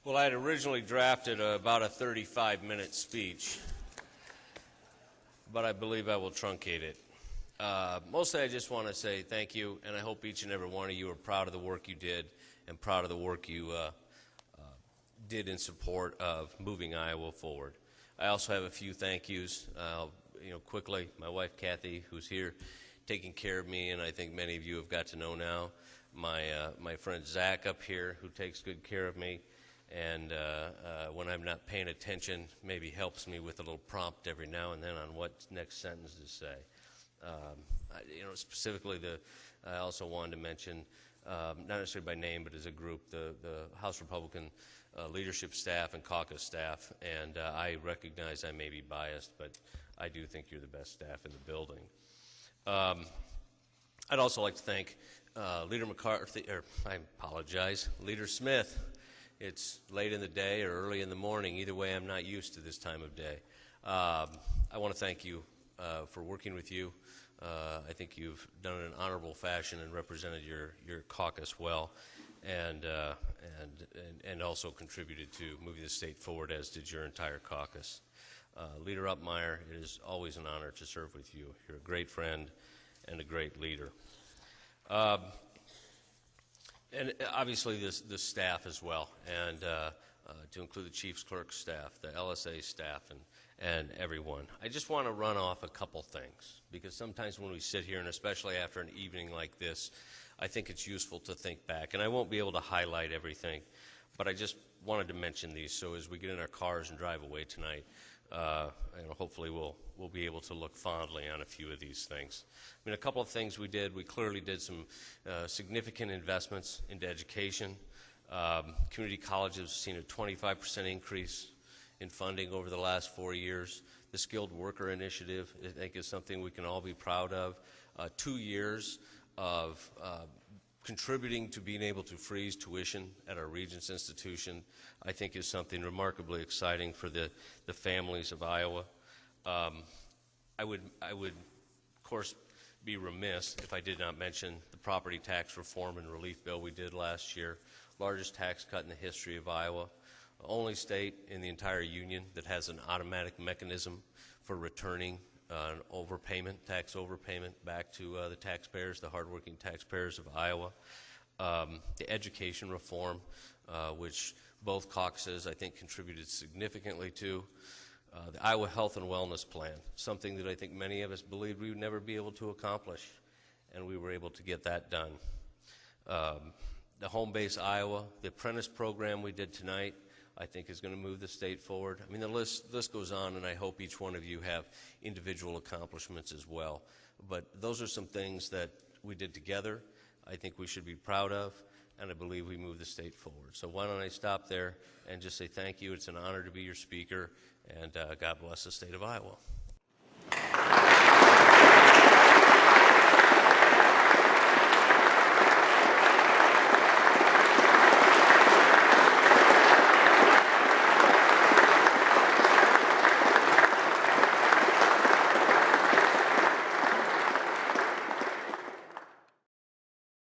Well, I had originally drafted about a 35-minute speech, but I believe I will truncate it. Mostly I just want to say thank you, and I hope each and every one of you are proud of the work you did and proud of the work you did in support of moving Iowa forward. I also have a few thank yous. Quickly, my wife Kathy, who's here taking care of me, and I think many of you have got to know now. My friend Zach up here, who takes good care of me, and when I'm not paying attention, maybe helps me with a little prompt every now and then on what next sentence to say. Specifically, I also wanted to mention, not necessarily by name, but as a group, the House Republican leadership staff and caucus staff. And I recognize I may be biased, but I do think you're the best staff in the building. I'd also like to thank Leader McCarthy, Leader Smith. It's late in the day or early in the morning. Either way, I'm not used to this time of day. I want to thank you for working with you. I think you've done it in an honorable fashion and represented your caucus well, and also contributed to moving the state forward, as did your entire caucus. Leader Uppmeyer, it is always an honor to serve with you. You're a great friend and a great leader. And obviously the staff as well, and to include the Chief's Clerk staff, the LSA staff, and everyone. I just want to run off a couple things, because sometimes when we sit here, and especially after an evening like this, I think it's useful to think back. And I won't be able to highlight everything, but I just wanted to mention these, so as we get in our cars and drive away tonight, hopefully we'll be able to look fondly on a few of these things. I mean, a couple of things we did. We clearly did some significant investments into education. Community colleges have seen a 25% increase in funding over the last 4 years. The Skilled Worker Initiative, I think, is something we can all be proud of. 2 years of contributing to being able to freeze tuition at our Regents institution, I think, is something remarkably exciting for the families of Iowa. I would, of course, be remiss if I did not mention the property tax reform and relief bill we did last year. Largest tax cut in the history of Iowa. Only state in the entire union that has an automatic mechanism for returning an overpayment, tax overpayment, back to the taxpayers, the hardworking taxpayers of Iowa. The education reform, which both caucuses, I think, contributed significantly to. The Iowa Health and Wellness Plan, something that I think many of us believed we would never be able to accomplish, and we were able to get that done. The Home Base Iowa, the apprentice program we did tonight, I think is going to move the state forward. I mean, the list goes on, and I hope each one of you have individual accomplishments as well. But those are some things that we did together I think we should be proud of, and I believe we moved the state forward. So why don't I stop there and just say thank you. It's an honor to be your speaker, and God bless the state of Iowa.